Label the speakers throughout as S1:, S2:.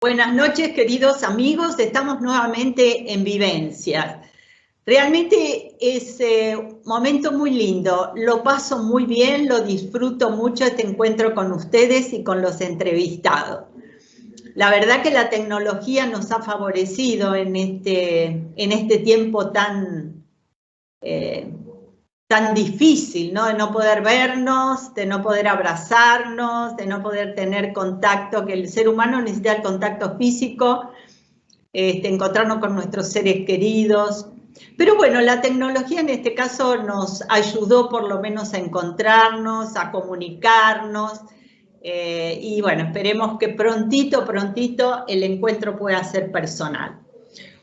S1: Buenas noches, queridos amigos. Estamos nuevamente en Vivencias. Realmente es un momento muy lindo. Lo paso muy bien, lo disfruto mucho este encuentro con ustedes y con los entrevistados. La verdad que la tecnología nos ha favorecido en este tiempo tan difícil, ¿no? De no poder vernos, de no poder abrazarnos, de no poder tener contacto, que el ser humano necesita el contacto físico, encontrarnos con nuestros seres queridos. Pero bueno, la tecnología en este caso nos ayudó por lo menos a encontrarnos, a comunicarnos, y bueno, esperemos que prontito el encuentro pueda ser personal.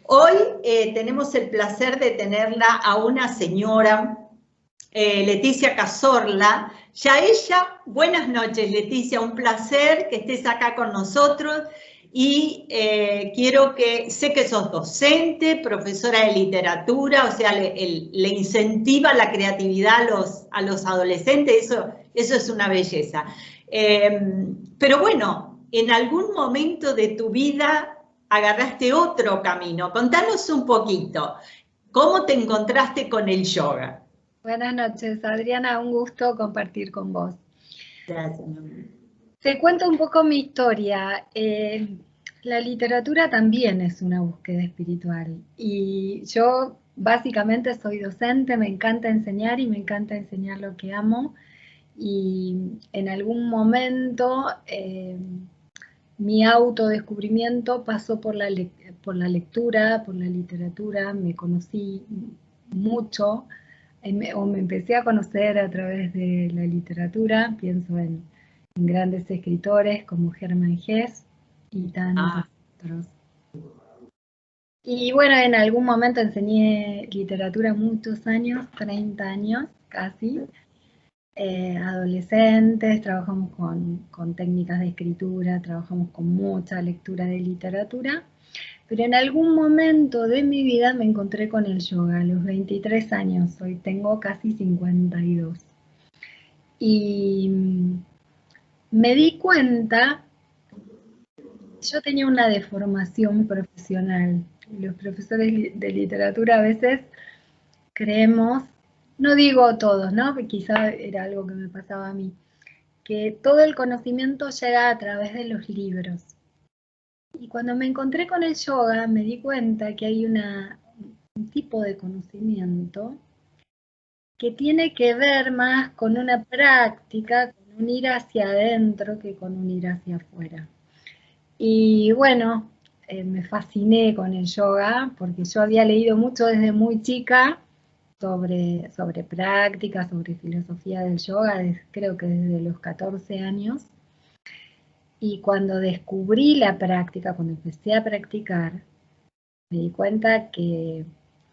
S1: Hoy tenemos el placer de tenerla a una señora, Leticia Cazorla. Ya ella, buenas noches Leticia, un placer que estés acá con nosotros y sé que sos docente, profesora de literatura, o sea, le incentiva la creatividad a los adolescentes, eso es una belleza. Pero bueno, en algún momento de tu vida agarraste otro camino. Contanos un poquito, ¿cómo te encontraste con el yoga?
S2: Buenas noches, Adriana, un gusto compartir con vos.
S1: Gracias, mi amor.
S2: Te cuento un poco mi historia. La literatura también es una búsqueda espiritual y yo básicamente soy docente, me encanta enseñar y me encanta enseñar lo que amo, y en algún momento mi autodescubrimiento pasó por la lectura, por la literatura. Me conocí mucho, o me empecé a conocer a través de la literatura. Pienso en grandes escritores como Hermann Hesse y tantos otros. Y bueno, en algún momento enseñé literatura muchos años, 30 años casi. Adolescentes, trabajamos con técnicas de escritura, trabajamos con mucha lectura de literatura, pero en algún momento de mi vida me encontré con el yoga, a los 23 años, hoy tengo casi 52. Y me di cuenta, yo tenía una deformación profesional. Los profesores de literatura a veces creemos, no digo todos, ¿no? Porque quizá era algo que me pasaba a mí, que todo el conocimiento llega a través de los libros. Y cuando me encontré con el yoga me di cuenta que hay un tipo de conocimiento que tiene que ver más con una práctica, con un ir hacia adentro que con un ir hacia afuera. Y bueno, me fasciné con el yoga porque yo había leído mucho desde muy chica sobre práctica, sobre filosofía del yoga, creo que desde los 14 años. Y cuando descubrí la práctica, cuando empecé a practicar, me di cuenta que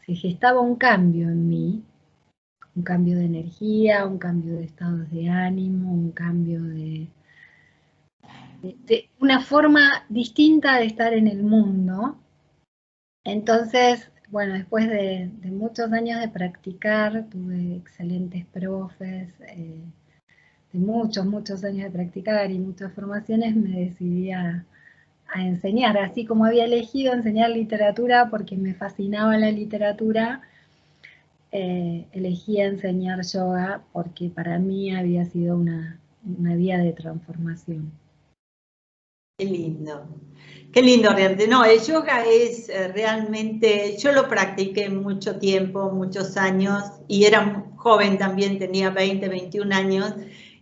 S2: se gestaba un cambio en mí, un cambio de energía, un cambio de estados de ánimo, un cambio de una forma distinta de estar en el mundo. Entonces, bueno, después de muchos años de practicar, tuve excelentes profes, de muchos años de practicar y muchas formaciones, me decidí a enseñar. Así como había elegido enseñar literatura porque me fascinaba la literatura, elegí enseñar yoga porque para mí había sido una vía de transformación.
S1: Qué lindo realmente. No, el yoga es realmente, yo lo practiqué mucho tiempo, muchos años, y era joven también, tenía 20, 21 años,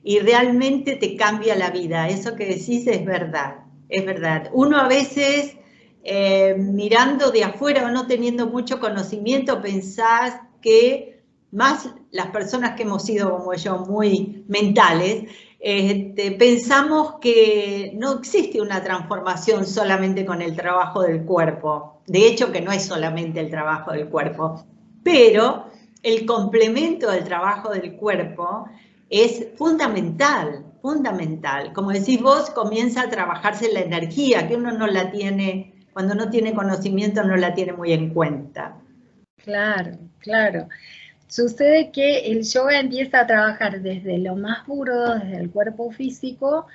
S1: y realmente te cambia la vida. Eso que decís es verdad, es verdad. Uno a veces, mirando de afuera o no teniendo mucho conocimiento, pensás que más las personas que hemos sido como yo muy mentales, pensamos que no existe una transformación solamente con el trabajo del cuerpo. De hecho, que no es solamente el trabajo del cuerpo, pero el complemento del trabajo del cuerpo es fundamental, fundamental. Como decís vos, comienza a trabajarse la energía, que uno no la tiene, cuando no tiene conocimiento no la tiene muy en cuenta.
S2: Claro, claro. Sucede que el yoga empieza a trabajar desde lo más burdo, desde el cuerpo físico,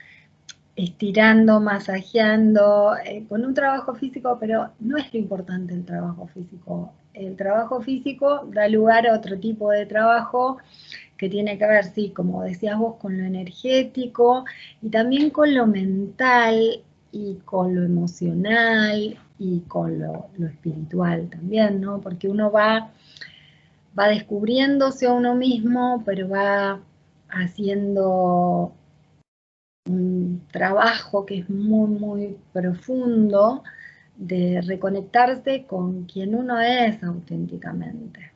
S2: estirando, masajeando, con un trabajo físico, pero no es lo importante el trabajo físico. El trabajo físico da lugar a otro tipo de trabajo que tiene que ver, sí, como decías vos, con lo energético y también con lo mental y con lo emocional y con lo espiritual también, ¿no? Porque uno va descubriéndose a uno mismo, pero va haciendo un trabajo que es muy, muy profundo de reconectarse con quien uno es auténticamente.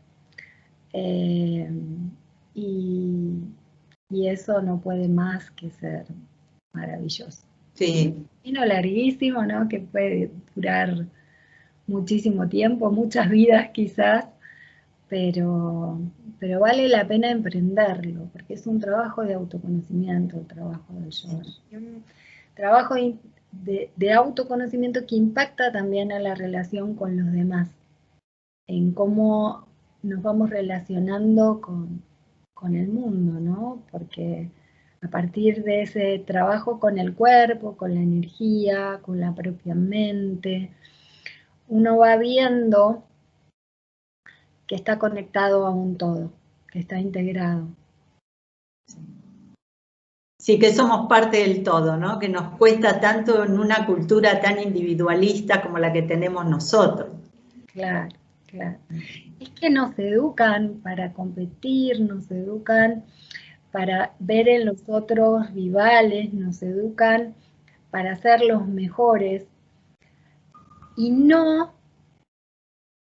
S2: Y eso no puede más que ser maravilloso.
S1: Sí.
S2: Y no larguísimo, ¿no? Que puede durar muchísimo tiempo, muchas vidas quizás, pero vale la pena emprenderlo, porque es un trabajo de autoconocimiento, el trabajo del yoga. Y un trabajo de autoconocimiento que impacta también a la relación con los demás, en cómo nos vamos relacionando con el mundo, ¿no? Porque a partir de ese trabajo con el cuerpo, con la energía, con la propia mente, uno va viendo que está conectado a un todo, que está integrado.
S1: Sí, que somos parte del todo, ¿no? Que nos cuesta tanto en una cultura tan individualista como la que tenemos nosotros.
S2: Claro, claro. Es que nos educan para competir, nos educan para ver en los otros rivales, nos educan para ser los mejores y no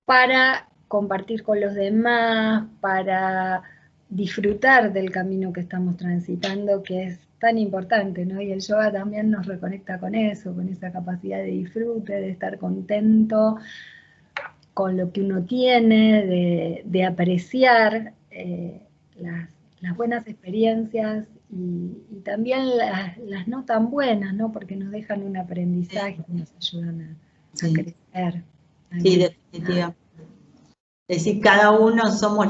S2: para compartir con los demás, para disfrutar del camino que estamos transitando, que es tan importante, ¿no? Y el yoga también nos reconecta con eso, con esa capacidad de disfrute, de estar contento con lo que uno tiene, de apreciar las buenas experiencias y también las no tan buenas, ¿no? Porque nos dejan un aprendizaje y nos ayudan a crecer.
S1: Sí, definitivamente. Es decir, cada uno somos,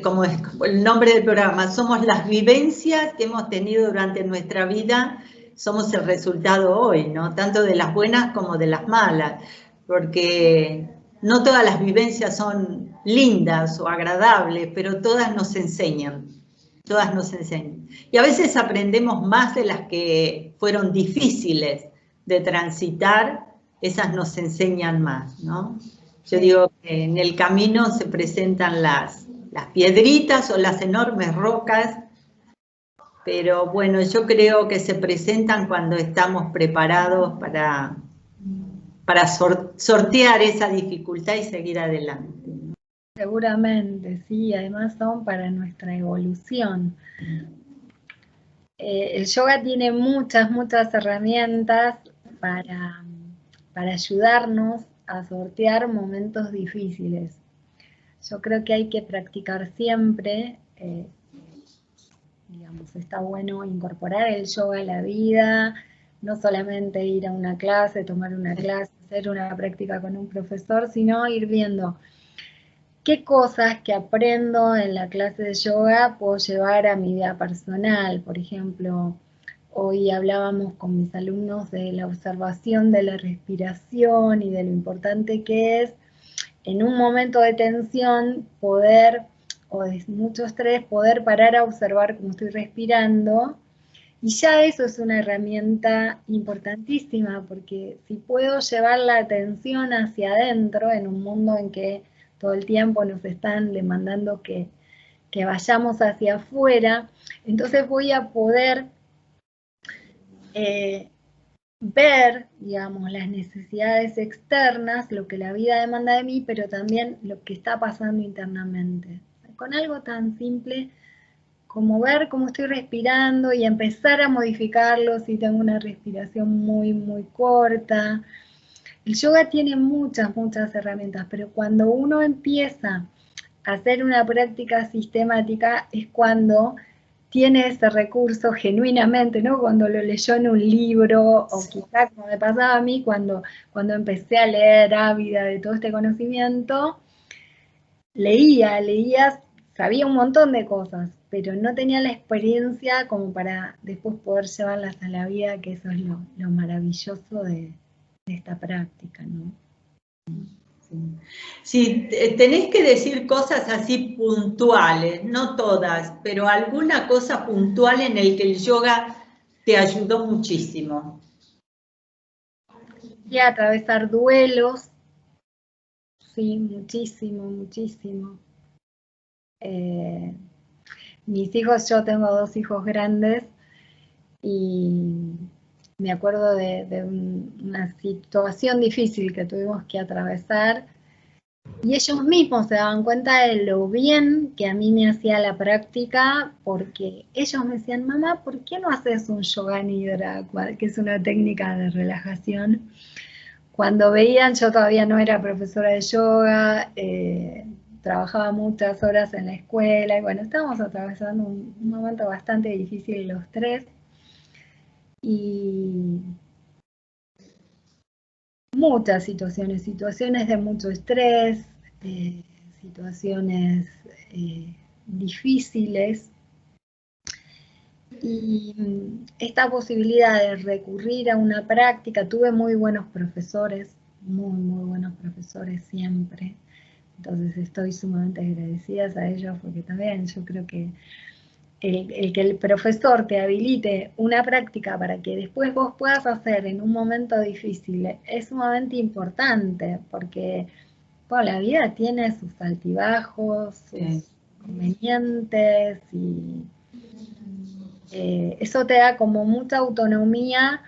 S1: como es el nombre del programa, somos las vivencias que hemos tenido durante nuestra vida, somos el resultado hoy, ¿no? Tanto de las buenas como de las malas, porque no todas las vivencias son lindas o agradables, pero todas nos enseñan, todas nos enseñan. Y a veces aprendemos más de las que fueron difíciles de transitar, esas nos enseñan más, ¿no? Yo digo que en el camino se presentan las piedritas o las enormes rocas, pero bueno, yo creo que se presentan cuando estamos preparados para sortear esa dificultad y seguir adelante.
S2: Seguramente, sí, además son para nuestra evolución. El yoga tiene muchas, muchas herramientas para ayudarnos a sortear momentos difíciles. Yo creo que hay que practicar siempre, digamos, está bueno incorporar el yoga a la vida, no solamente ir a una clase, tomar una clase, hacer una práctica con un profesor, sino ir viendo qué cosas que aprendo en la clase de yoga puedo llevar a mi vida personal. Por ejemplo, hoy hablábamos con mis alumnos de la observación de la respiración y de lo importante que es en un momento de tensión poder, o de mucho estrés, poder parar a observar cómo estoy respirando. Y ya eso es una herramienta importantísima, porque si puedo llevar la atención hacia adentro en un mundo en que todo el tiempo nos están demandando que vayamos hacia afuera, entonces voy a poder ver, digamos, las necesidades externas, lo que la vida demanda de mí, pero también lo que está pasando internamente. Con algo tan simple como ver cómo estoy respirando y empezar a modificarlo si tengo una respiración muy, muy corta. El yoga tiene muchas, muchas herramientas, pero cuando uno empieza a hacer una práctica sistemática es cuando tiene ese recurso genuinamente, ¿no? Cuando lo leyó en un libro, o quizá como me pasaba a mí cuando empecé a leer ávida de todo este conocimiento, leía sabía un montón de cosas, pero no tenía la experiencia como para después poder llevarlas a la vida, que eso es lo maravilloso de esta práctica, ¿no?
S1: Si tenés que decir cosas así puntuales, no todas, pero alguna cosa puntual en el que el yoga te ayudó muchísimo.
S2: Y atravesar duelos, sí, muchísimo, muchísimo. Mis hijos, yo tengo 2 hijos grandes y me acuerdo de una situación difícil que tuvimos que atravesar y ellos mismos se daban cuenta de lo bien que a mí me hacía la práctica, porque ellos me decían, mamá, ¿por qué no haces un yoga nidra, que es una técnica de relajación? Cuando veían, yo todavía no era profesora de yoga, trabajaba muchas horas en la escuela y bueno, estábamos atravesando un momento bastante difícil los 3 y muchas situaciones de mucho estrés, situaciones difíciles, y esta posibilidad de recurrir a una práctica, tuve muy buenos profesores, muy buenos profesores siempre, entonces estoy sumamente agradecida a ellos, porque también yo creo que el que el profesor te habilite una práctica para que después vos puedas hacer en un momento difícil es sumamente importante, porque bueno, la vida tiene sus altibajos, sus inconvenientes, y eso te da como mucha autonomía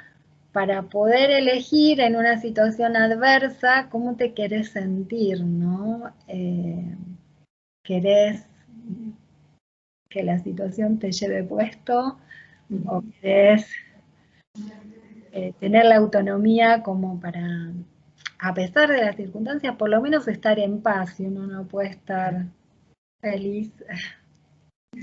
S2: para poder elegir en una situación adversa cómo te querés sentir, ¿no? ¿Querés que la situación te lleve puesto o querés tener la autonomía como para, a pesar de las circunstancias, por lo menos estar en paz? Si uno no puede estar feliz.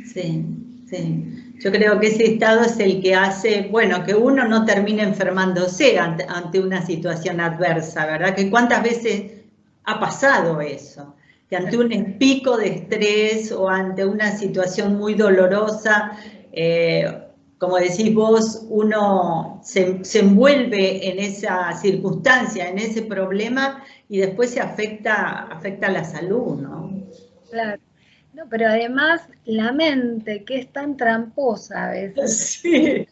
S1: Sí, sí. Yo creo que ese estado es el que hace, bueno, que uno no termine enfermándose ante una situación adversa, ¿verdad? Que cuántas veces ha pasado eso, que ante un pico de estrés o ante una situación muy dolorosa, como decís vos, uno se envuelve en esa circunstancia, en ese problema, y después se afecta la salud, ¿no?
S2: Claro. No, pero además la mente, que es tan tramposa a veces,
S1: Sí.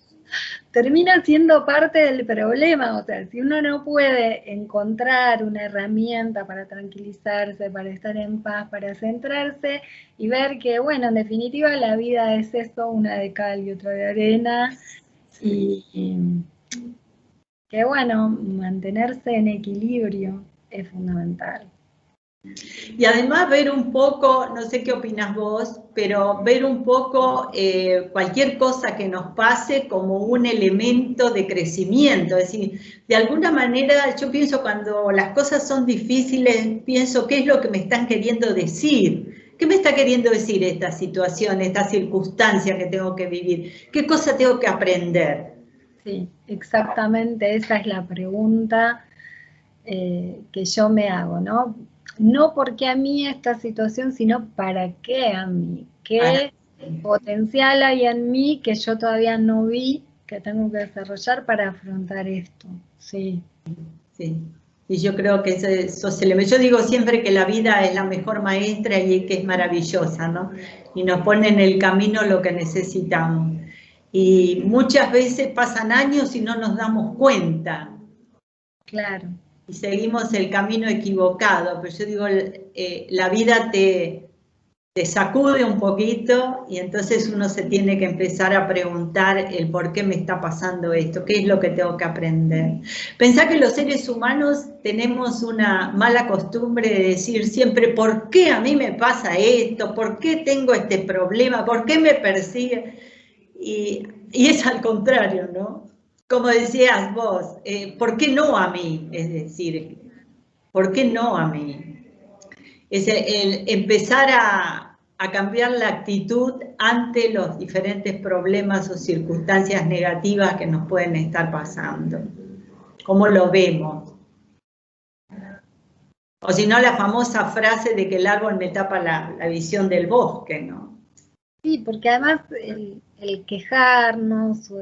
S2: termina siendo parte del problema. O sea, si uno no puede encontrar una herramienta para tranquilizarse, para estar en paz, para centrarse y ver que, bueno, en definitiva la vida es eso, una de cal y otra de arena, y que, bueno, mantenerse en equilibrio es fundamental.
S1: Y además ver un poco, no sé qué opinas vos, pero ver un poco cualquier cosa que nos pase como un elemento de crecimiento. Es decir, de alguna manera yo pienso, cuando las cosas son difíciles, pienso qué es lo que me están queriendo decir. ¿Qué me está queriendo decir esta situación, esta circunstancia que tengo que vivir? ¿Qué cosa tengo que aprender?
S2: Sí, exactamente, esa es la pregunta que yo me hago, ¿no? No porque a mí esta situación, sino para qué a mí, qué potencial hay en mí que yo todavía no vi, que tengo que desarrollar para afrontar esto. Sí.
S1: Sí. Y yo creo que eso se le... Yo digo siempre que la vida es la mejor maestra y que es maravillosa, ¿no? Y nos pone en el camino lo que necesitamos. Y muchas veces pasan años y no nos damos cuenta.
S2: Claro.
S1: Y seguimos el camino equivocado. Pero yo digo, la vida te sacude un poquito y entonces uno se tiene que empezar a preguntar el por qué me está pasando esto, qué es lo que tengo que aprender. Pensá que los seres humanos tenemos una mala costumbre de decir siempre, ¿por qué a mí me pasa esto? ¿Por qué tengo este problema? ¿Por qué me persigue? Y es al contrario, ¿no? Como decías vos, ¿por qué no a mí? Es decir, ¿por qué no a mí? Es el empezar a cambiar la actitud ante los diferentes problemas o circunstancias negativas que nos pueden estar pasando. ¿Cómo lo vemos? O si no, la famosa frase de que el árbol me tapa la visión del bosque, ¿no?
S2: Sí, porque además el quejarnos o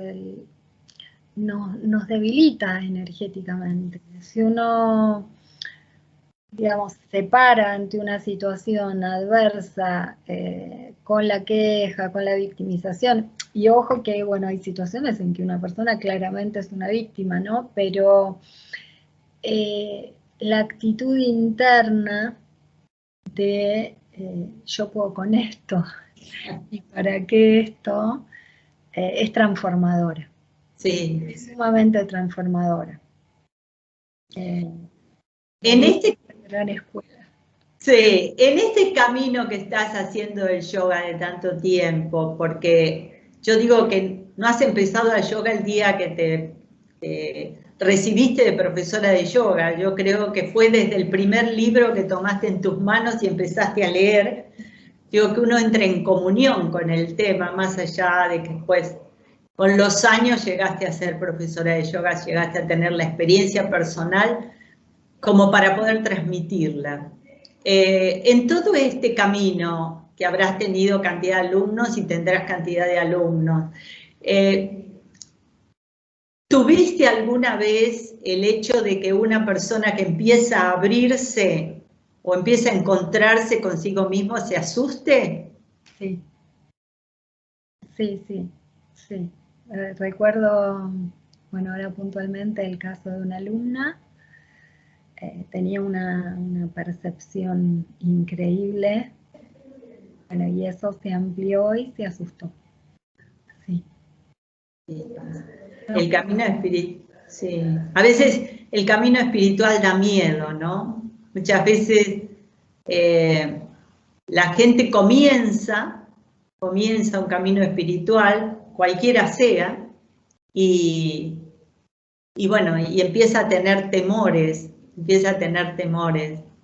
S2: nos debilita energéticamente. Si uno, digamos, se para ante una situación adversa con la queja, con la victimización, y ojo que, bueno, hay situaciones en que una persona claramente es una víctima, ¿no? Pero la actitud interna de yo puedo con esto y para qué esto es transformadora.
S1: Sí.
S2: Es sumamente transformadora.
S1: En
S2: Es una gran escuela.
S1: Sí, en este camino que estás haciendo el yoga de tanto tiempo, porque yo digo que no has empezado el yoga el día que te recibiste de profesora de yoga, yo creo que fue desde el primer libro que tomaste en tus manos y empezaste a leer, digo que uno entra en comunión con el tema, más allá de que después con los años llegaste a ser profesora de yoga, llegaste a tener la experiencia personal como para poder transmitirla. En todo este camino que habrás tenido cantidad de alumnos y tendrás cantidad de alumnos, ¿tuviste alguna vez el hecho de que una persona que empieza a abrirse o empieza a encontrarse consigo mismo se asuste?
S2: Sí, sí, sí, sí. Recuerdo, bueno, ahora puntualmente el caso de una alumna, tenía una percepción increíble, bueno, y eso se amplió y se asustó. Sí.
S1: El camino espiritual, sí. A veces el camino espiritual da miedo, ¿no? Muchas veces la gente comienza un camino espiritual, cualquiera sea, y bueno, y empieza a tener temores,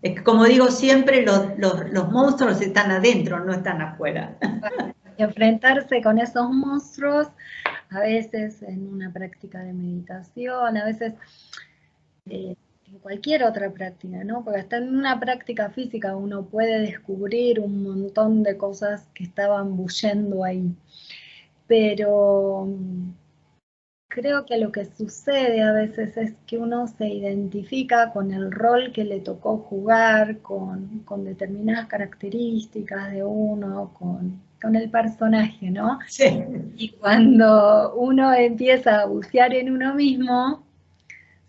S1: Es que, como digo siempre, los monstruos están adentro, no están afuera.
S2: Y enfrentarse con esos monstruos, a veces en una práctica de meditación, a veces en cualquier otra práctica, ¿no? Porque hasta en una práctica física uno puede descubrir un montón de cosas que estaban bullendo ahí. Pero creo que lo que sucede a veces es que uno se identifica con el rol que le tocó jugar, con determinadas características de uno, con el personaje, ¿no?
S1: Sí.
S2: Y cuando uno empieza a bucear en uno mismo,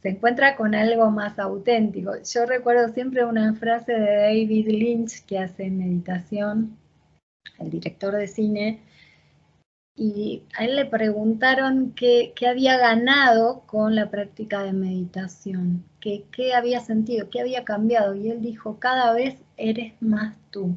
S2: se encuentra con algo más auténtico. Yo recuerdo siempre una frase de David Lynch, que hace meditación, el director de cine, y a él le preguntaron qué había ganado con la práctica de meditación, qué había sentido, qué había cambiado, y él dijo, cada vez eres más tú.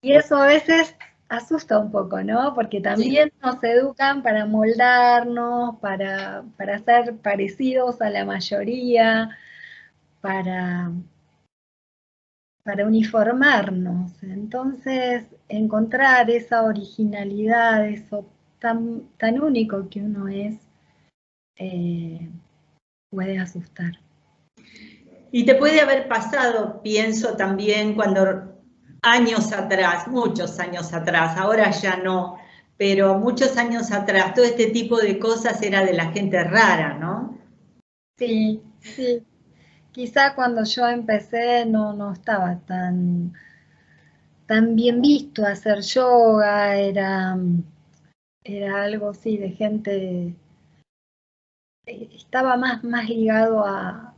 S2: Y eso a veces asusta un poco, ¿no? Porque también nos educan para moldarnos, para ser parecidos a la mayoría, para uniformarnos. Entonces, encontrar esa originalidad, eso tan único que uno es, puede asustar.
S1: Y te puede haber pasado, pienso también, cuando años atrás, muchos años atrás, ahora ya no, pero muchos años atrás, todo este tipo de cosas era de la gente rara, ¿no?
S2: Sí, sí. Quizá cuando yo empecé no estaba tan bien visto hacer yoga, era algo sí de gente, estaba más ligado a,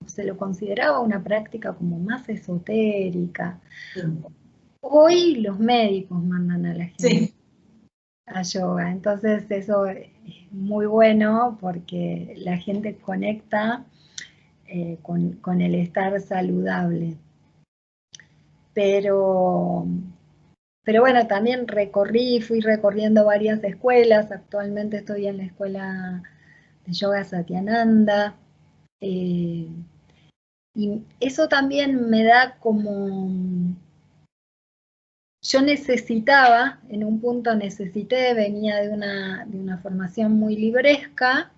S2: se lo consideraba una práctica como más esotérica.
S1: Sí.
S2: Hoy los médicos mandan a la gente
S1: Sí.
S2: a yoga, entonces eso es muy bueno porque la gente conecta con el estar saludable. Pero bueno, también fui recorriendo varias escuelas, actualmente estoy en la escuela de yoga Satyananda, y eso también me da como, yo necesitaba, en un punto venía de una formación muy libresca,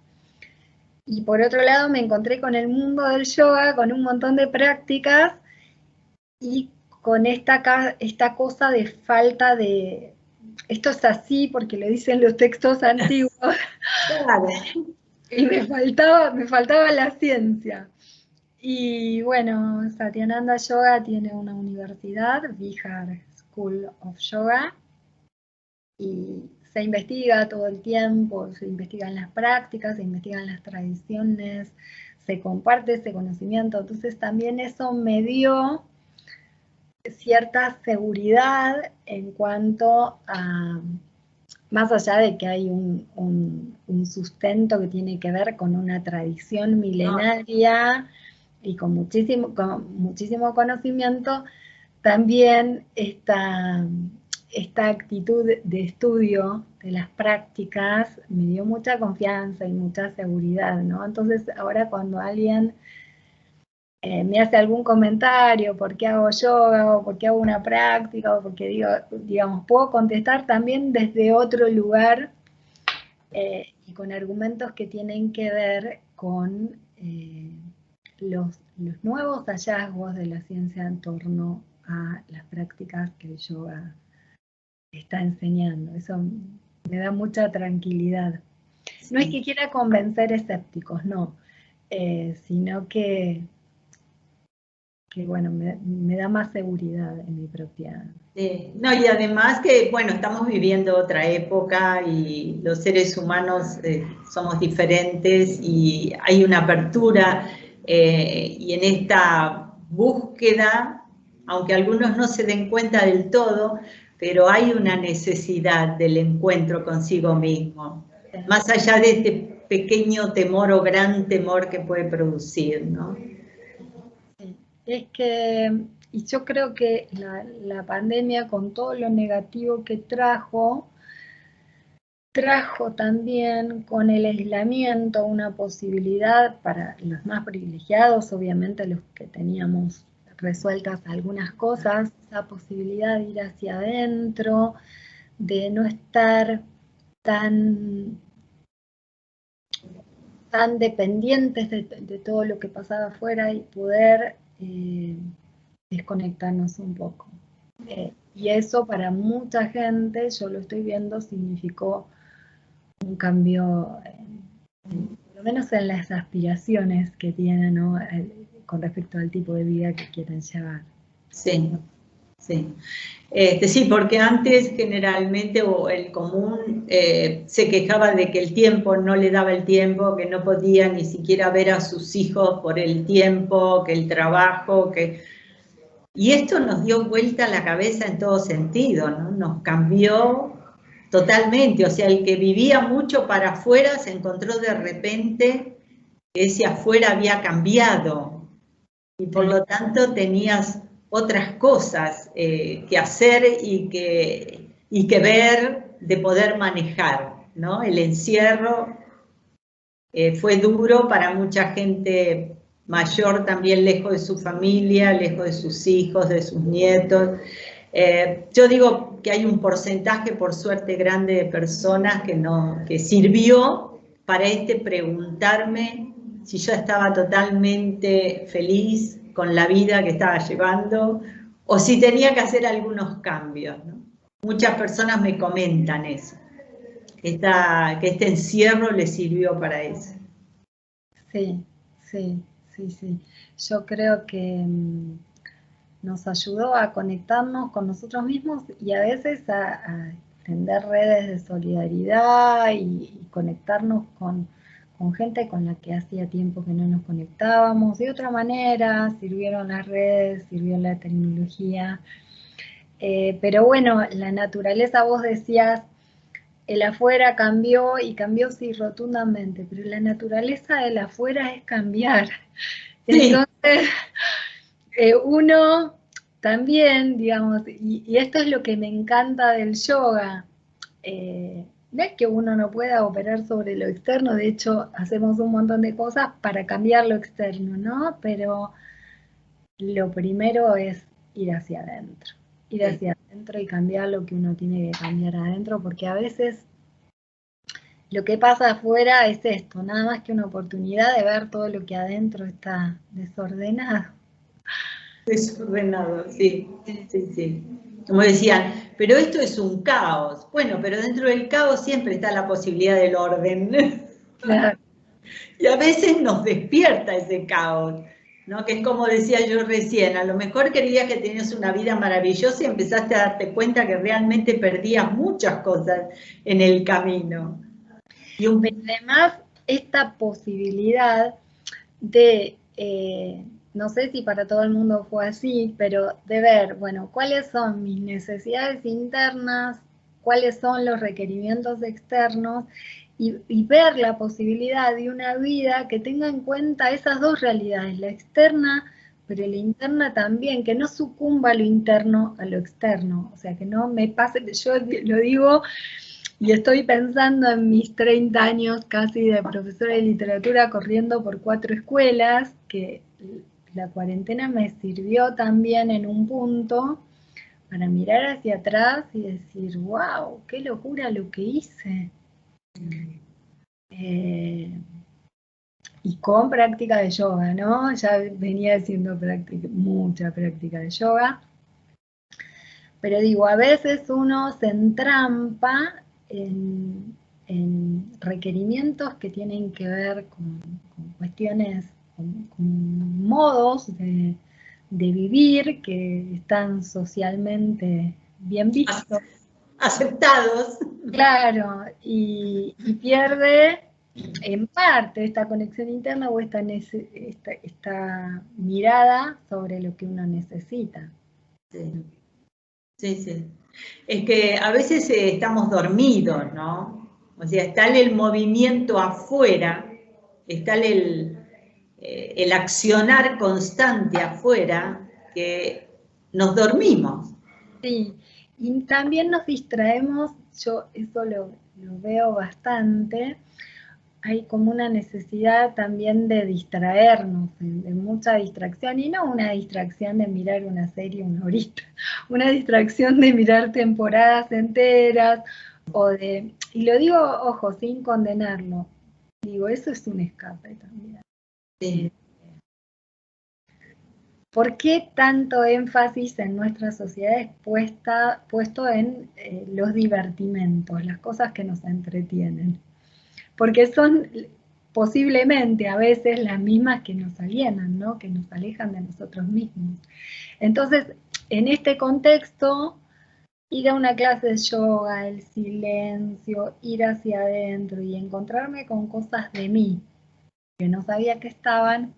S2: Y por otro lado me encontré con el mundo del yoga, con un montón de prácticas y con esta cosa de falta de, esto es así porque lo dicen los textos antiguos,
S1: Claro.
S2: y me faltaba la ciencia. Y bueno, Satyananda Yoga tiene una universidad, Bihar School of Yoga, y se investiga todo el tiempo, se investigan las prácticas, se investigan las tradiciones, se comparte ese conocimiento. Entonces también eso me dio cierta seguridad en cuanto a, más allá de que hay un sustento que tiene que ver con una tradición milenaria y con muchísimo conocimiento, también esta actitud de estudio de las prácticas me dio mucha confianza y mucha seguridad, ¿no? Entonces ahora cuando alguien me hace algún comentario, por qué hago yoga, o por qué hago una práctica, o porque digamos, puedo contestar también desde otro lugar y con argumentos que tienen que ver con los nuevos hallazgos de la ciencia en torno a las prácticas que el yoga está enseñando. Eso me da mucha tranquilidad. Sí. No es que quiera convencer escépticos, no, sino que bueno, me da más seguridad en mi propia...
S1: No, y además que, bueno, estamos viviendo otra época y los seres humanos somos diferentes y hay una apertura y en esta búsqueda, aunque algunos no se den cuenta del todo, pero hay una necesidad del encuentro consigo mismo, sí. Más allá de este pequeño temor o gran temor que puede producir, ¿no?
S2: Sí. Es que, y yo creo que la pandemia, con todo lo negativo que trajo también con el aislamiento una posibilidad para los más privilegiados, obviamente los que teníamos resueltas algunas cosas, esa posibilidad de ir hacia adentro, de no estar tan dependientes de todo lo que pasaba afuera y poder desconectarnos un poco. Y eso para mucha gente, yo lo estoy viendo, significó un cambio, por lo menos en las aspiraciones que tienen, ¿no? Con respecto al tipo de vida que quieren llevar.
S1: Sí, sí. Sí, porque antes generalmente o el común se quejaba de que el tiempo no le daba el tiempo, que no podía ni siquiera ver a sus hijos por el tiempo, que el trabajo, que... Y esto nos dio vuelta la cabeza en todo sentido, ¿no? Nos cambió totalmente, o sea, el que vivía mucho para afuera se encontró de repente que ese afuera había cambiado y por lo tanto tenías otras cosas que hacer y que ver, de poder manejar, ¿no? El encierro fue duro para mucha gente mayor también, lejos de su familia, lejos de sus hijos, de sus nietos. Yo digo que hay un porcentaje, por suerte, grande de personas que sirvió para preguntarme si yo estaba totalmente feliz con la vida que estaba llevando o si tenía que hacer algunos cambios, ¿no? Muchas personas me comentan eso, que este encierro les sirvió para eso.
S2: Sí. Yo creo que nos ayudó a conectarnos con nosotros mismos y a veces a tender redes de solidaridad y conectarnos con gente con la que hacía tiempo que no nos conectábamos. De otra manera, sirvieron las redes, sirvió la tecnología. Pero bueno, la naturaleza, vos decías, el afuera cambió y cambió sí rotundamente, pero la naturaleza del afuera es cambiar.
S1: Sí.
S2: Entonces, uno también, digamos, y esto es lo que me encanta del yoga, no es que uno no pueda operar sobre lo externo, de hecho hacemos un montón de cosas para cambiar lo externo, ¿no? Pero lo primero es ir hacia adentro, y cambiar lo que uno tiene que cambiar adentro, porque a veces lo que pasa afuera es esto, nada más que una oportunidad de ver todo lo que adentro está desordenado.
S1: Desordenado, sí, sí, sí. Como decían, pero esto es un caos. Bueno, pero dentro del caos siempre está la posibilidad del orden.
S2: Claro.
S1: Y a veces nos despierta ese caos, ¿no? Que es como decía yo recién, a lo mejor creías que tenías una vida maravillosa y empezaste a darte cuenta que realmente perdías muchas cosas en el camino.
S2: Pero además, esta posibilidad de, no sé si para todo el mundo fue así, pero de ver, bueno, cuáles son mis necesidades internas, cuáles son los requerimientos externos, y ver la posibilidad de una vida que tenga en cuenta esas dos realidades, la externa, pero la interna también, que no sucumba lo interno a lo externo, o sea, que no me pase, yo lo digo y estoy pensando en mis 30 años casi de profesora de literatura corriendo por 4 escuelas, que la cuarentena me sirvió también en un punto para mirar hacia atrás y decir, wow, qué locura lo que hice. Y con práctica de yoga, ¿no? Ya venía haciendo mucha práctica de yoga. Pero digo, a veces uno se entrampa en requerimientos que tienen que ver con cuestiones, con modos de vivir que están socialmente bien vistos.
S1: Aceptados.
S2: Claro, y pierde en parte esta conexión interna o esta mirada sobre lo que uno necesita.
S1: Sí. Sí, sí. Es que a veces estamos dormidos, ¿no? O sea, está el movimiento afuera, está el accionar constante afuera, que nos dormimos.
S2: Sí, y también nos distraemos, yo eso lo veo bastante, hay como una necesidad también de distraernos, de mucha distracción, y no una distracción de mirar una serie una horita, una distracción de mirar temporadas enteras, y lo digo, ojo, sin condenarlo, digo, eso es un escape también.
S1: Sí.
S2: ¿Por qué tanto énfasis en nuestra sociedad es puesto en los divertimentos, las cosas que nos entretienen? Porque son posiblemente a veces las mismas que nos alienan, ¿no? Que nos alejan de nosotros mismos. Entonces, en este contexto, ir a una clase de yoga, el silencio, ir hacia adentro y encontrarme con cosas de mí que no sabía que estaban,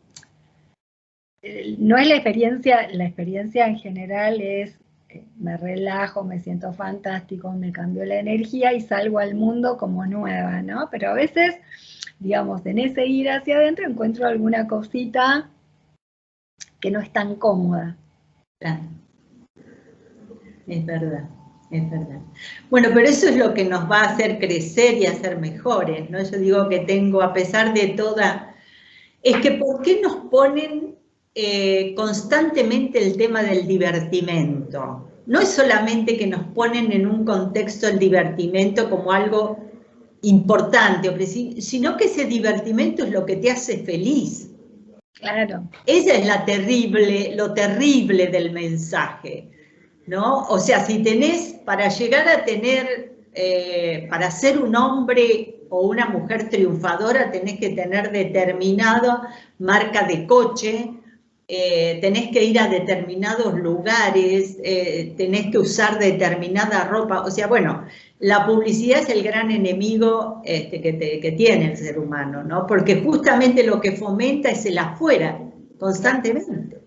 S2: no es la experiencia en general es, me relajo, me siento fantástico, me cambio la energía y salgo al mundo como nueva, ¿no? Pero a veces, digamos, en ese ir hacia adentro encuentro alguna cosita que no es tan cómoda.
S1: Claro. Es verdad, es verdad. Bueno, pero eso es lo que nos va a hacer crecer y hacer mejores, ¿no? Yo digo que tengo, a pesar de toda... Es que ¿por qué nos ponen constantemente el tema del divertimento? No es solamente que nos ponen en un contexto el divertimento como algo importante, sino que ese divertimento es lo que te hace feliz.
S2: Claro.
S1: Esa es lo terrible del mensaje, ¿no? O sea, si tenés, para llegar a tener, para ser un hombre o una mujer triunfadora, tenés que tener determinada marca de coche, tenés que ir a determinados lugares, tenés que usar determinada ropa, o sea, bueno, la publicidad es el gran enemigo que tiene el ser humano, ¿no? Porque justamente lo que fomenta es el afuera, constantemente.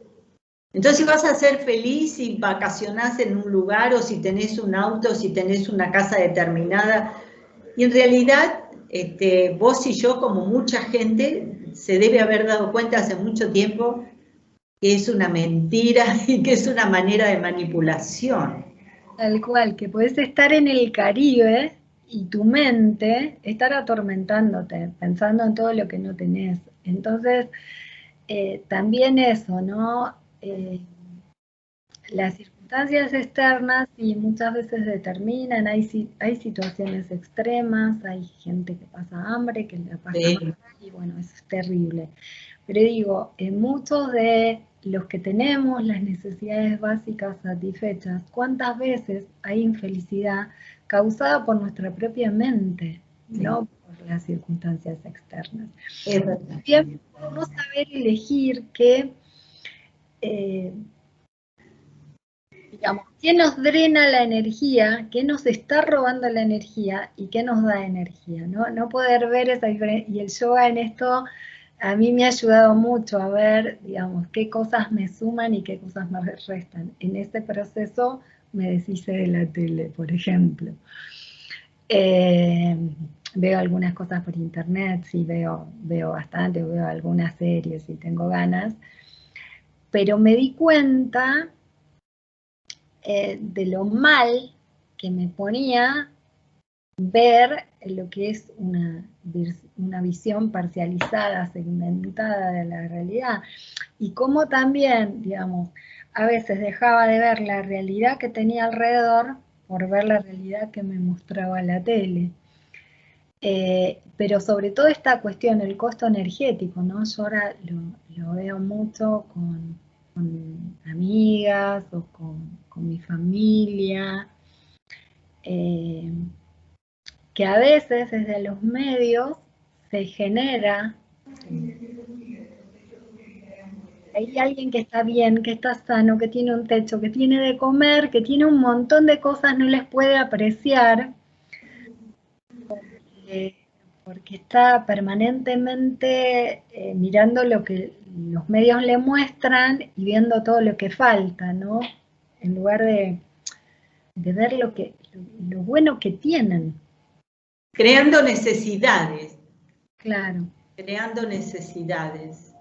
S1: Entonces, si vas a ser feliz si vacacionás en un lugar o si tenés un auto, o si tenés una casa determinada, y en realidad vos y yo, como mucha gente, se debe haber dado cuenta hace mucho tiempo que es una mentira y que es una manera de manipulación.
S2: Tal cual, que podés estar en el Caribe y tu mente estar atormentándote, pensando en todo lo que no tenés. Entonces, también eso, ¿no? Las circunstancias circunstancias externas y muchas veces determinan, hay situaciones extremas, hay gente que pasa hambre, que la pasa mal, y bueno, eso es terrible. Pero digo, en muchos de los que tenemos las necesidades básicas satisfechas, ¿cuántas veces hay infelicidad causada por nuestra propia mente, no por las circunstancias externas? También por no saber elegir digamos, qué nos drena la energía, qué nos está robando la energía y qué nos da energía, ¿no? No poder ver esa diferencia. Y el yoga en esto a mí me ha ayudado mucho a ver, digamos, qué cosas me suman y qué cosas me restan. En ese proceso me deshice de la tele, por ejemplo. Veo algunas cosas por internet, sí, veo bastante, veo algunas series y tengo ganas, pero me di cuenta de lo mal que me ponía ver lo que es una visión parcializada, segmentada de la realidad, y cómo también, digamos, a veces dejaba de ver la realidad que tenía alrededor por ver la realidad que me mostraba la tele. Pero sobre todo esta cuestión, el costo energético, ¿no? Yo ahora lo veo mucho con amigas o con mi familia, que a veces desde los medios se genera, hay alguien que está bien, que está sano, que tiene un techo, que tiene de comer, que tiene un montón de cosas, no les puede apreciar, porque está permanentemente mirando lo que los medios le muestran y viendo todo lo que falta, ¿no? En lugar de ver lo bueno que tienen.
S1: Creando necesidades.
S2: Claro.
S1: Creando necesidades.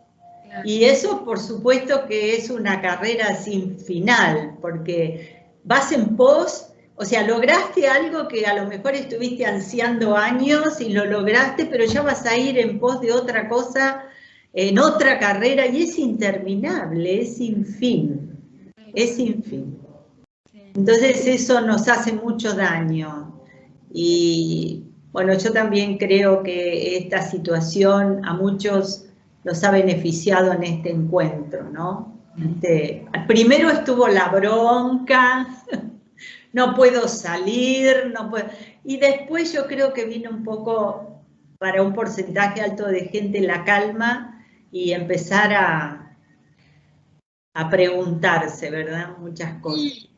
S2: Claro.
S1: Y eso, por supuesto, que es una carrera sin final, porque vas en pos, o sea, lograste algo que a lo mejor estuviste ansiando años y lo lograste, pero ya vas a ir en pos de otra cosa, en otra carrera, y es interminable, es sin fin, es sin fin. Entonces eso nos hace mucho daño. Y bueno, yo también creo que esta situación a muchos los ha beneficiado en este encuentro, ¿no? Primero estuvo la bronca, no puedo salir, no puedo, y después yo creo que vino un poco para un porcentaje alto de gente la calma y empezar a preguntarse, ¿verdad? Muchas cosas.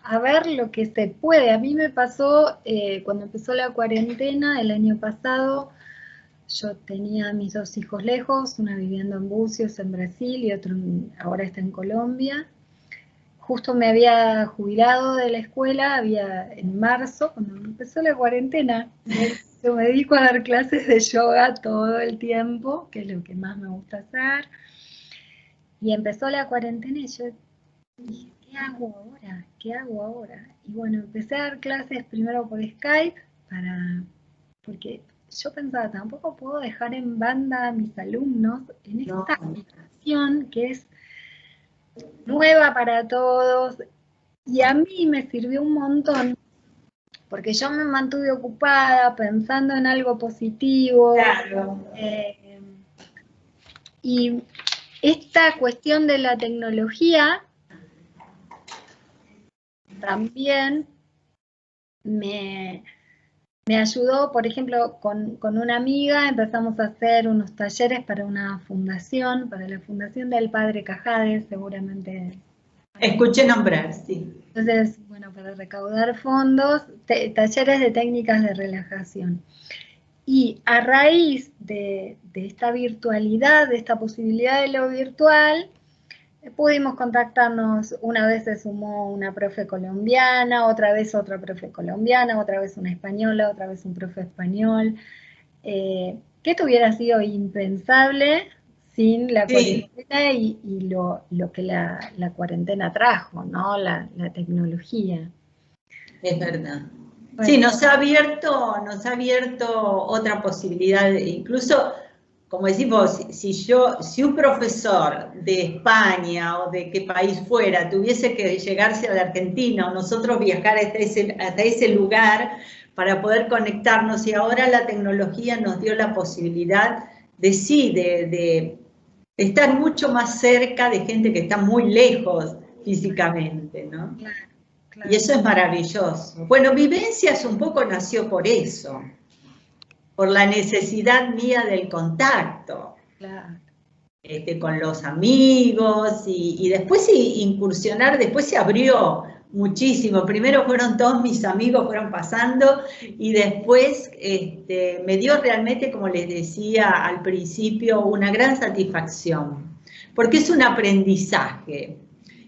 S2: A ver lo que se puede. A mí me pasó cuando empezó la cuarentena el año pasado. Yo tenía a mis 2 hijos lejos, una viviendo en Bucios, en Brasil, y otro ahora está en Colombia. Justo me había jubilado de la escuela, en marzo, cuando empezó la cuarentena. Yo me dedico a dar clases de yoga todo el tiempo, que es lo que más me gusta hacer. Y empezó la cuarentena y yo dije, ¿qué hago ahora? ¿Qué hago ahora? Y bueno, empecé a dar clases primero por Skype, porque yo pensaba, tampoco puedo dejar en banda a mis alumnos en esta situación que es nueva para todos, y a mí me sirvió un montón, porque yo me mantuve ocupada pensando en algo positivo.
S1: Claro.
S2: Y esta cuestión de la tecnología también me ayudó, por ejemplo, con una amiga empezamos a hacer unos talleres para una fundación, para la Fundación del Padre Cajades, seguramente.
S1: Escuché nombrar, sí.
S2: Entonces, bueno, para recaudar fondos, talleres de técnicas de relajación. Y a raíz de esta virtualidad, de esta posibilidad de lo virtual, pudimos contactarnos. Una vez se sumó una profe colombiana, otra vez otra profe colombiana, otra vez una española, otra vez un profe español. Que esto hubiera sido impensable sin la cuarentena y lo que la cuarentena trajo, ¿no? La tecnología.
S1: Es verdad. Bueno. Sí, nos ha abierto otra posibilidad, incluso como decís vos, si un profesor de España o de qué país fuera tuviese que llegarse a la Argentina o nosotros viajar hasta ese lugar para poder conectarnos, y ahora la tecnología nos dio la posibilidad de estar mucho más cerca de gente que está muy lejos físicamente, ¿no?
S2: Claro, claro.
S1: Y eso es maravilloso. Bueno, Vivencias un poco nació por eso, por la necesidad mía del contacto,
S2: Claro.
S1: con los amigos, y después incursionar, después se abrió muchísimo. Primero fueron todos mis amigos, fueron pasando, y después me dio realmente, como les decía al principio, una gran satisfacción, porque es un aprendizaje.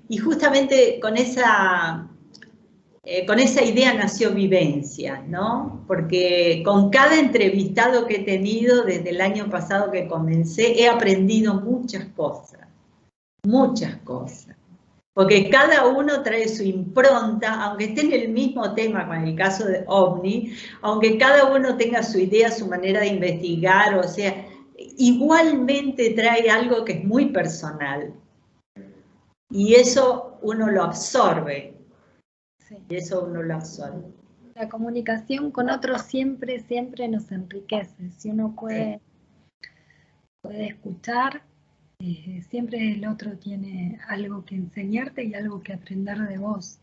S1: Y justamente con esa idea nació Vivencias, ¿no? Porque con cada entrevistado que he tenido desde el año pasado que comencé, he aprendido muchas cosas, porque cada uno trae su impronta, aunque esté en el mismo tema, con el caso de OVNI, aunque cada uno tenga su idea, su manera de investigar, o sea, igualmente trae algo que es muy personal, y eso uno lo absorbe.
S2: Sí.
S1: Y eso uno lo absorbe.
S2: La comunicación con otros siempre nos enriquece. Si uno puede escuchar, siempre el otro tiene algo que enseñarte y algo que aprender de vos.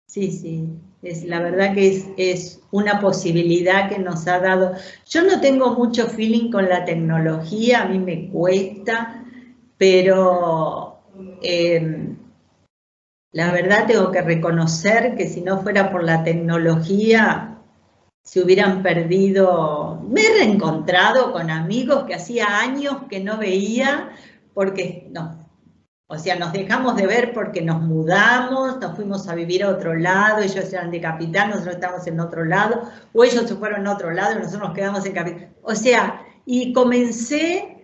S1: Sí, la verdad que es una posibilidad que nos ha dado. Yo no tengo mucho feeling con la tecnología, a mí me cuesta, pero la verdad tengo que reconocer que si no fuera por la tecnología, se hubieran perdido. Me he reencontrado con amigos que hacía años que no veía, porque nos dejamos de ver porque nos mudamos, nos fuimos a vivir a otro lado, ellos eran de Capital, nosotros estamos en otro lado, o ellos se fueron a otro lado y nosotros nos quedamos en Capital. O sea, y comencé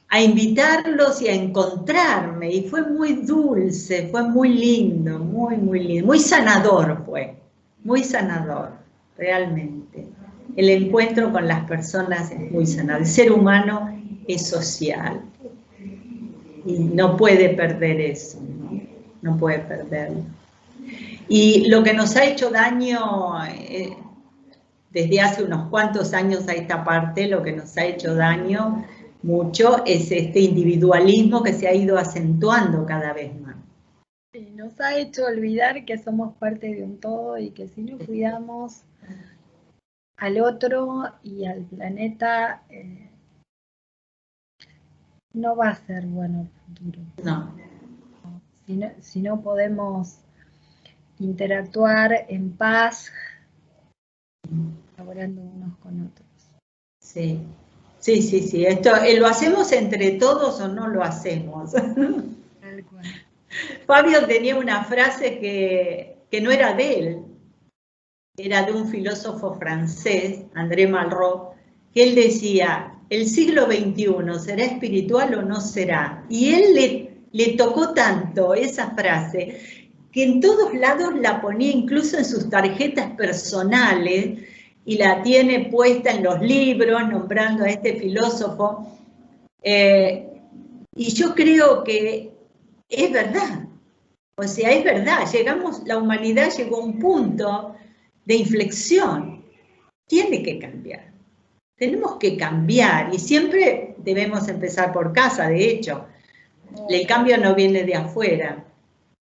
S1: a invitarlos y a encontrarme, y fue muy dulce, fue muy lindo, muy lindo, muy sanador fue, muy sanador, realmente. El encuentro con las personas es muy sanador, el ser humano es social, y no puede perder eso, no puede perderlo. Y lo que nos ha hecho daño, desde hace unos cuantos años a esta parte, lo que nos ha hecho daño mucho es este individualismo que se ha ido acentuando cada vez más.
S2: Sí, nos ha hecho olvidar que somos parte de un todo y que si no cuidamos al otro y al planeta, no va a ser bueno el futuro.
S1: No.
S2: Si no podemos interactuar en paz, colaborando unos con otros.
S1: Sí. Esto, ¿lo hacemos entre todos o no lo hacemos?
S2: Tal cual.
S1: Fabio tenía una frase que no era de él, era de un filósofo francés, André Malraux, que él decía: el siglo XXI será espiritual o no será. Y él le tocó tanto esa frase que en todos lados la ponía, incluso en sus tarjetas personales, y la tiene puesta en los libros nombrando a este filósofo. Y yo creo que es verdad. O sea, es verdad, la humanidad llegó a un punto de inflexión. Tiene que cambiar. Tenemos que cambiar, y siempre debemos empezar por casa, de hecho. El cambio no viene de afuera.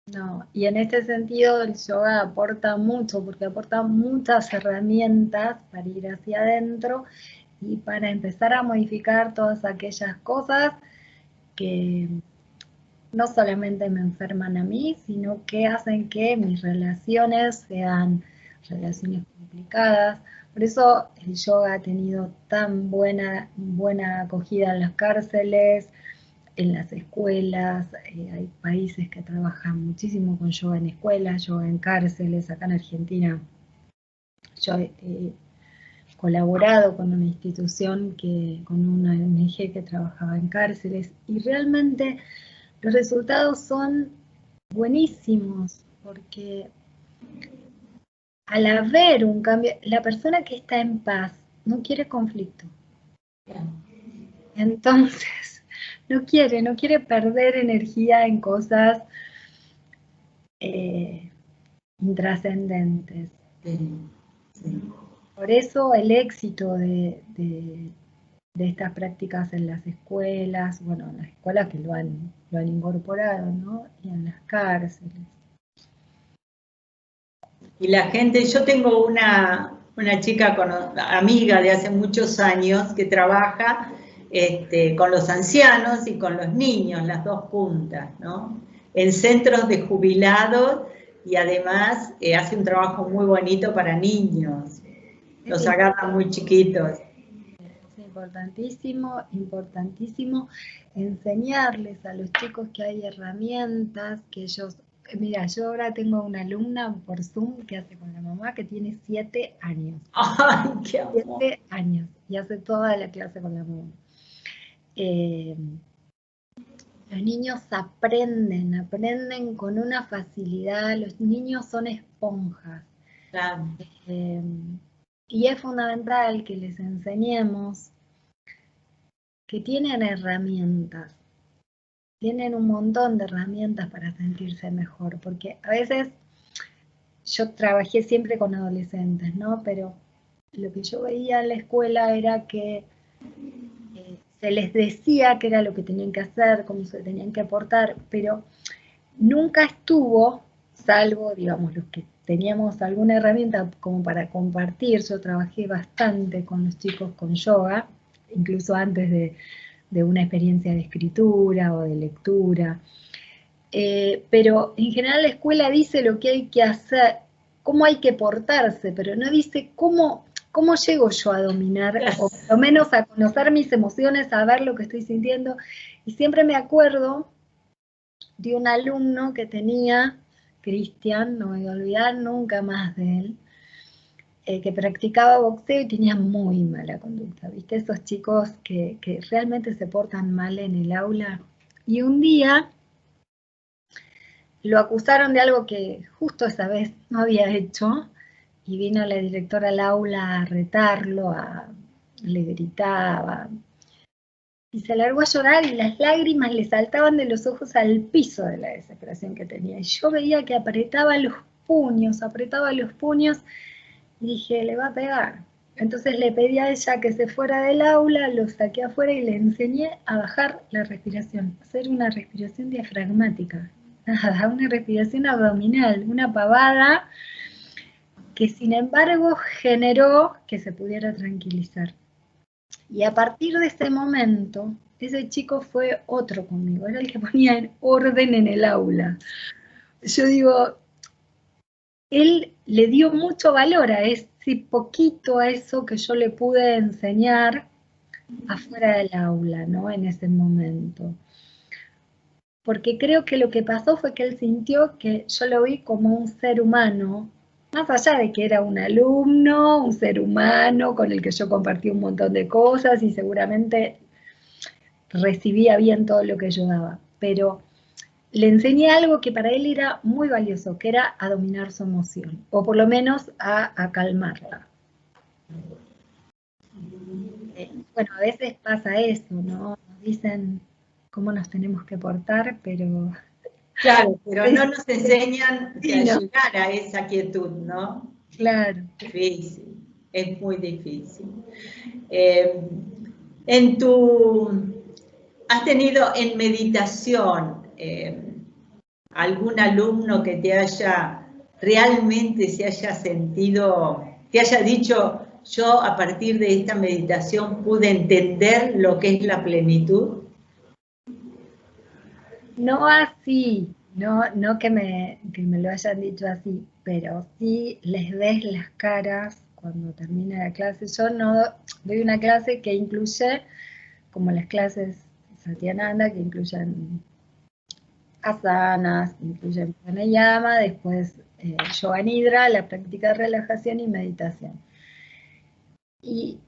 S2: No, y en este sentido el yoga aporta mucho, porque aporta muchas herramientas para ir hacia adentro y para empezar a modificar todas aquellas cosas que no solamente me enferman a mí, sino que hacen que mis relaciones sean relaciones complicadas. Por eso el yoga ha tenido tan buena acogida en las cárceles, en las escuelas. Hay países que trabajan muchísimo con yoga en escuelas, yoga en cárceles. Acá en Argentina yo he colaborado con una institución, con una ONG que trabajaba en cárceles, y realmente los resultados son buenísimos, porque al haber un cambio, la persona que está en paz no quiere conflicto. Entonces, no quiere perder energía en cosas intrascendentes.
S1: Sí.
S2: Por eso el éxito de estas prácticas en las escuelas, bueno, en las escuelas que lo han incorporado, ¿no? Y en las cárceles.
S1: Y la gente, yo tengo una chica amiga de hace muchos años que trabaja con los ancianos y con los niños, las dos puntas, ¿no? En centros de jubilados y además hace un trabajo muy bonito para niños. Los agarra muy chiquitos.
S2: Es importantísimo, importantísimo enseñarles a los chicos que hay herramientas, que ellos... Mira, yo ahora tengo una alumna por Zoom que hace con la mamá que tiene 7 años.
S1: ¡Ay, qué amor!
S2: 7 años y hace toda la clase con la mamá. Los niños aprenden con una facilidad, los niños son esponjas.
S1: Claro.
S2: Y es fundamental que les enseñemos que tienen herramientas, tienen un montón de herramientas para sentirse mejor, porque a veces yo trabajé siempre con adolescentes, ¿no? Pero lo que yo veía en la escuela era que se les decía qué era lo que tenían que hacer, cómo se tenían que portar, pero nunca estuvo, salvo, digamos, los que teníamos alguna herramienta como para compartir. Yo trabajé bastante con los chicos con yoga, incluso antes de una experiencia de escritura o de lectura. Pero en general la escuela dice lo que hay que hacer, cómo hay que portarse, pero no dice cómo llego yo a dominar, o por lo menos a conocer mis emociones, a ver lo que estoy sintiendo. Y siempre me acuerdo de un alumno que tenía, Cristian, no me voy a olvidar nunca más de él, que practicaba boxeo y tenía muy mala conducta, ¿viste? Esos chicos que realmente se portan mal en el aula. Y un día lo acusaron de algo que justo esa vez no había hecho, y vino la directora al aula a retarlo, le gritaba, y se largó a llorar y las lágrimas le saltaban de los ojos al piso de la desesperación que tenía. Y yo veía que apretaba los puños, y dije, le va a pegar. Entonces le pedí a ella que se fuera del aula, lo saqué afuera y le enseñé a bajar la respiración, hacer una respiración diafragmática, nada, una respiración abdominal, una pavada que sin embargo generó que se pudiera tranquilizar. Y a partir de ese momento, ese chico fue otro conmigo, era el que ponía en orden en el aula. Yo digo, él le dio mucho valor a ese poquito, a eso que yo le pude enseñar afuera del aula, ¿no? En ese momento. Porque creo que lo que pasó fue que él sintió que yo lo vi como un ser humano, más allá de que era un alumno, un ser humano con el que yo compartí un montón de cosas y seguramente recibía bien todo lo que yo daba, pero le enseñé algo que para él era muy valioso, que era a dominar su emoción, o por lo menos a calmarla. Bueno, a veces pasa eso, ¿no? Nos dicen cómo nos tenemos que portar, pero...
S1: Claro, pero no nos enseñan a llegar a esa quietud, ¿no?
S2: Claro.
S1: Difícil, es muy difícil. ¿Has tenido en meditación algún alumno que te haya realmente se haya sentido, te haya dicho, yo a partir de esta meditación pude entender lo que es la plenitud?
S2: No así, no que me lo hayan dicho así, pero sí les ves las caras cuando termina la clase. Yo no doy una clase que incluye, como las clases Satyananda, que incluyen asanas, incluyen pranayama, después yoga nidra, la práctica de relajación y meditación. Y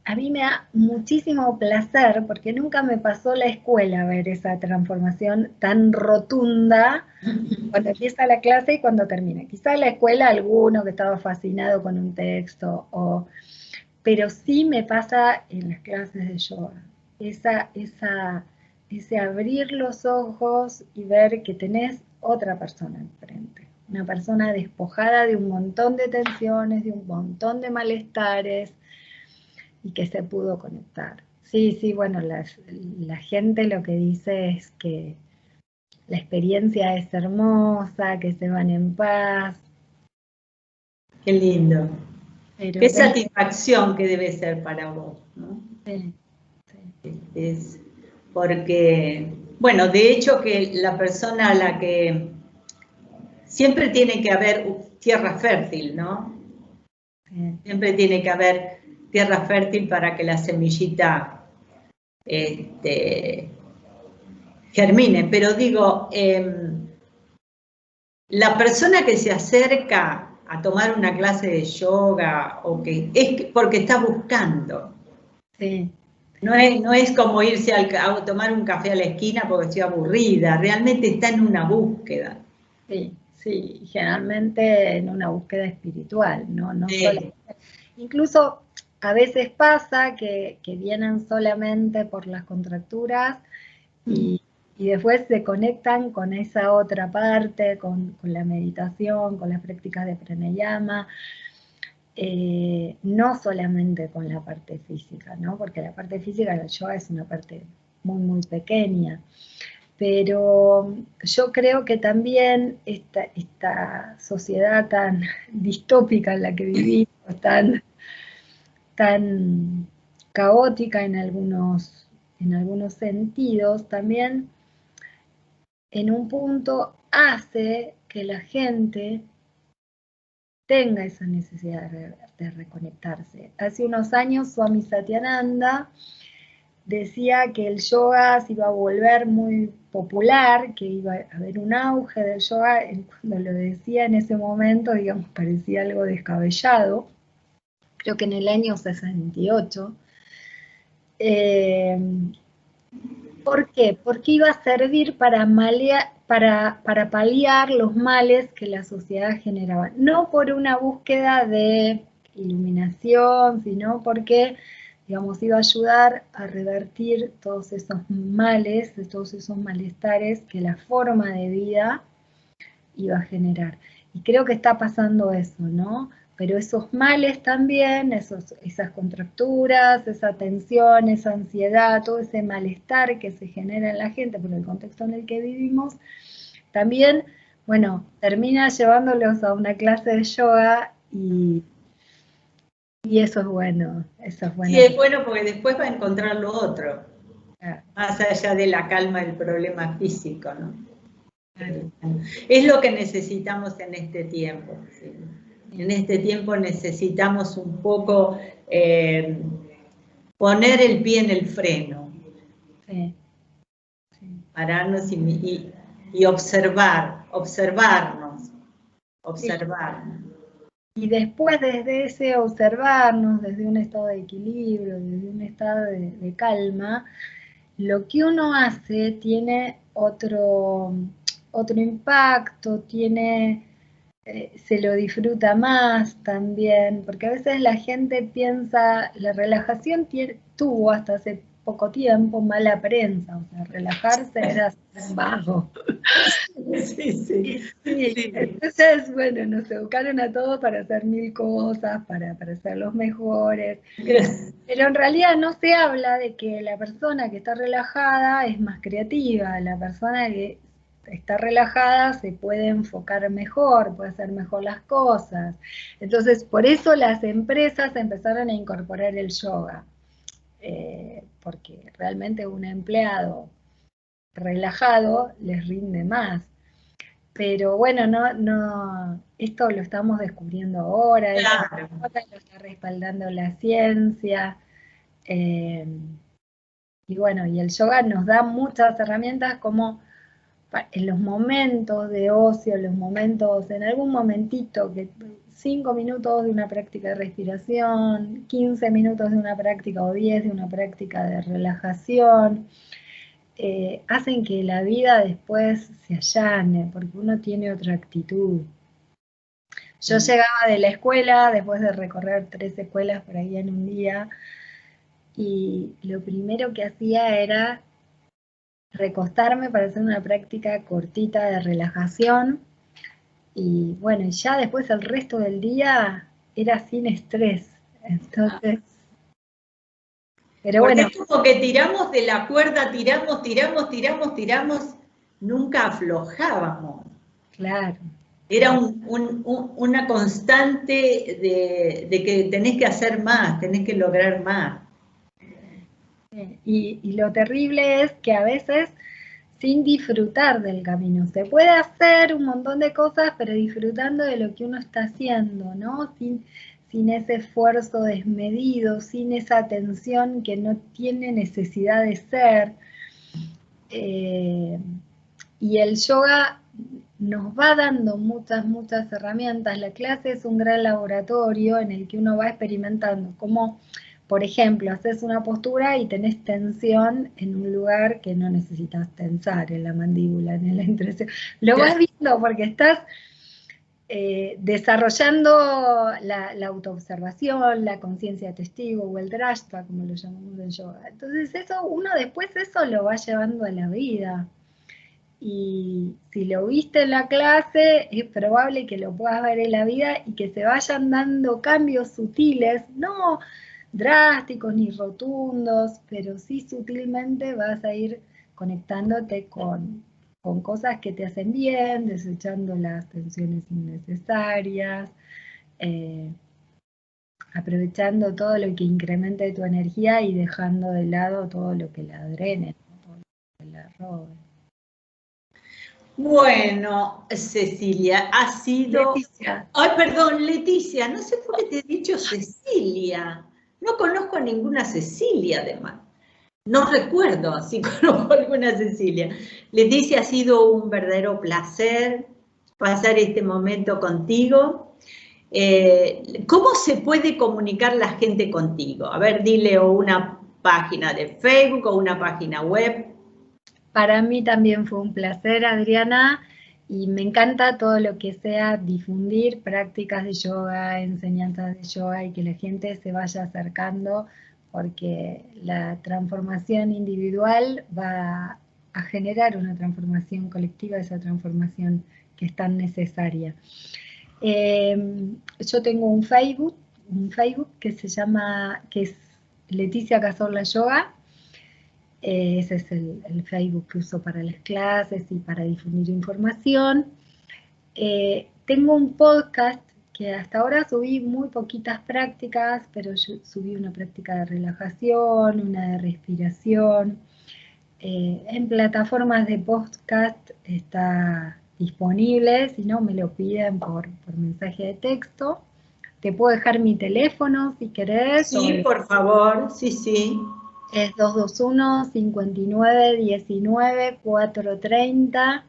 S2: a mí me da muchísimo placer, porque nunca me pasó la escuela ver esa transformación tan rotunda cuando empieza la clase y cuando termina. Quizá en la escuela alguno que estaba fascinado con un texto, pero sí me pasa en las clases de yoga. Ese abrir los ojos y ver que tenés otra persona enfrente. Una persona despojada de un montón de tensiones, de un montón de malestares, y que se pudo conectar. Sí, sí, bueno, la gente lo que dice es que la experiencia es hermosa, que se van en paz.
S1: Qué lindo.
S2: Pero
S1: Qué satisfacción que debe ser para vos, ¿no?
S2: sí,
S1: sí. Porque, bueno, de hecho que la persona a la que siempre tiene que haber tierra fértil, ¿no? Sí. Siempre tiene que haber tierra fértil para que la semillita germine. Pero digo, la persona que se acerca a tomar una clase de yoga es porque está buscando.
S2: Sí.
S1: No es como irse a tomar un café a la esquina porque estoy aburrida, realmente está en una búsqueda.
S2: Sí, sí, generalmente en una búsqueda espiritual, ¿no? No
S1: sí.
S2: solamente. Incluso a veces pasa que vienen solamente por las contracturas y después se conectan con esa otra parte, con la meditación, con las prácticas de pranayama, no solamente con la parte física, ¿no? Porque la parte física del yoga es una parte muy, muy pequeña. Pero yo creo que también esta sociedad tan distópica en la que vivimos, tan caótica en algunos sentidos, también en un punto hace que la gente tenga esa necesidad de reconectarse. Hace unos años Swami Satyananda decía que el yoga se iba a volver muy popular, que iba a haber un auge del yoga. Cuando lo decía en ese momento, digamos, parecía algo descabellado, creo que en el año 68. ¿Por qué? Porque iba a servir para paliar los males que la sociedad generaba. No por una búsqueda de iluminación, sino porque, digamos, iba a ayudar a revertir todos esos males, todos esos malestares que la forma de vida iba a generar. Y creo que está pasando eso, ¿no? Pero esos males también, esas contracturas, esa tensión, esa ansiedad, todo ese malestar que se genera en la gente por el contexto en el que vivimos, también, bueno, termina llevándolos a una clase de yoga y eso es bueno, eso es bueno.
S1: Sí, es bueno porque después va a encontrar lo otro, más allá de la calma del problema físico, ¿no? Claro. Es lo que necesitamos en este tiempo. ¿Sí? En este tiempo necesitamos un poco poner el pie en el freno. Sí. Sí. Pararnos y observarnos. Sí.
S2: Y después desde ese observarnos, desde un estado de equilibrio, desde un estado de calma, lo que uno hace tiene otro impacto, se lo disfruta más también, porque a veces la gente piensa, la relajación tuvo hasta hace poco tiempo mala prensa, o sea, relajarse era ser vago. Sí. Entonces, bueno, nos educaron a todos para hacer 1000 cosas, para ser los mejores. Pero en realidad no se habla de que la persona que está relajada es más creativa, la persona que está relajada se puede enfocar mejor, puede hacer mejor las cosas. Entonces, por eso las empresas empezaron a incorporar el yoga, porque realmente un empleado relajado les rinde más. Pero bueno, no, esto lo estamos descubriendo ahora,
S1: claro.
S2: Lo está respaldando la ciencia. Y bueno, y el yoga nos da muchas herramientas como en los momentos de ocio, en algún momentito, 5 minutos de una práctica de respiración, 15 minutos de una práctica o 10 de una práctica de relajación, hacen que la vida después se allane, porque uno tiene otra actitud. Yo llegaba de la escuela, después de recorrer 3 escuelas por ahí en un día, y lo primero que hacía era recostarme para hacer una práctica cortita de relajación, y bueno, y ya después el resto del día era sin estrés. Entonces, pero
S1: Porque
S2: bueno.
S1: es como que tiramos de la cuerda, tiramos, nunca aflojábamos.
S2: Claro.
S1: Era una constante de que tenés que hacer más, tenés que lograr más.
S2: Y lo terrible es que a veces sin disfrutar del camino. Se puede hacer un montón de cosas, pero disfrutando de lo que uno está haciendo, ¿no? Sin ese esfuerzo desmedido, sin esa atención que no tiene necesidad de ser. Y el yoga nos va dando muchas herramientas. La clase es un gran laboratorio en el que uno va experimentando cómo, por ejemplo, haces una postura y tenés tensión en un lugar que no necesitas tensar, en la mandíbula, en la intención. Lo vas viendo porque estás desarrollando la autoobservación, la conciencia de testigo o el drashta, como lo llamamos en yoga. Entonces eso, uno después eso lo va llevando a la vida. Y si lo viste en la clase, es probable que lo puedas ver en la vida y que se vayan dando cambios sutiles, no drásticos ni rotundos, pero sí sutilmente vas a ir conectándote con cosas que te hacen bien, desechando las tensiones innecesarias, aprovechando todo lo que incremente tu energía y dejando de lado todo lo que la drene, todo lo que la robe.
S1: Bueno, Cecilia, ha sido...
S2: Leticia.
S1: Ay, perdón, Leticia, no sé por qué te he dicho Cecilia. No conozco a ninguna Cecilia, además. No recuerdo si conozco a alguna Cecilia. Leticia, ha sido un verdadero placer pasar este momento contigo. ¿Cómo se puede comunicar la gente contigo? A ver, dile o una página de Facebook o una página web.
S2: Para mí también fue un placer, Adriana, y me encanta todo lo que sea difundir prácticas de yoga, enseñanzas de yoga y que la gente se vaya acercando, porque la transformación individual va a generar una transformación colectiva, esa transformación que es tan necesaria. Yo tengo un Facebook que se llama, que es Leticia Cazorla Yoga. Ese es el Facebook que uso para las clases y para difundir información. Tengo un podcast que hasta ahora subí muy poquitas prácticas, pero yo subí una práctica de relajación, una de respiración. En plataformas de podcast está disponible, si no me lo piden por mensaje de texto. Te puedo dejar mi teléfono si querés.
S1: Sí, por favor, sí.
S2: Es 221-5919-430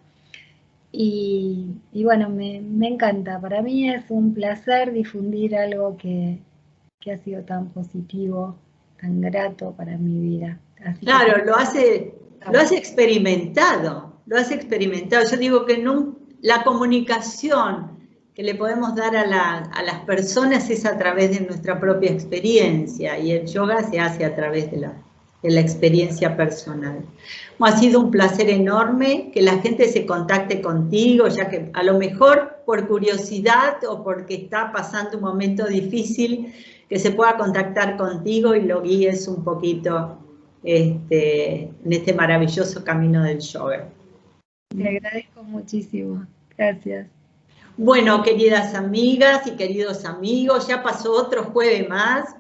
S2: y bueno, me encanta. Para mí es un placer difundir algo que ha sido tan positivo, tan grato para mi vida. Así
S1: claro,
S2: que,
S1: lo has experimentado, Yo digo que la comunicación que le podemos dar a las personas es a través de nuestra propia experiencia y el yoga se hace a través de la experiencia personal. Ha sido un placer enorme que la gente se contacte contigo, ya que a lo mejor por curiosidad o porque está pasando un momento difícil, que se pueda contactar contigo y lo guíes un poquito en este maravilloso camino del yoga.
S2: te agradezco muchísimo. Gracias.
S1: Bueno, queridas amigas y queridos amigos, ya pasó otro jueves más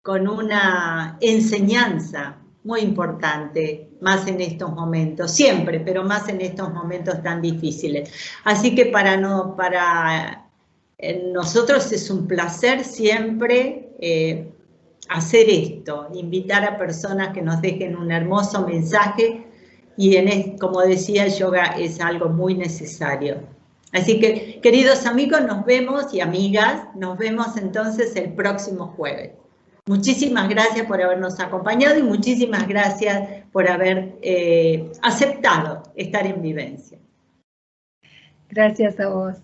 S1: con una enseñanza muy importante, más en estos momentos, siempre, pero más en estos momentos tan difíciles. Así que para nosotros es un placer siempre hacer esto, invitar a personas que nos dejen un hermoso mensaje y como decía, el yoga es algo muy necesario. Así que, queridos amigos, nos vemos y amigas, nos vemos entonces el próximo jueves. Muchísimas gracias por habernos acompañado y muchísimas gracias por haber aceptado estar en Vivencia.
S2: Gracias a vos.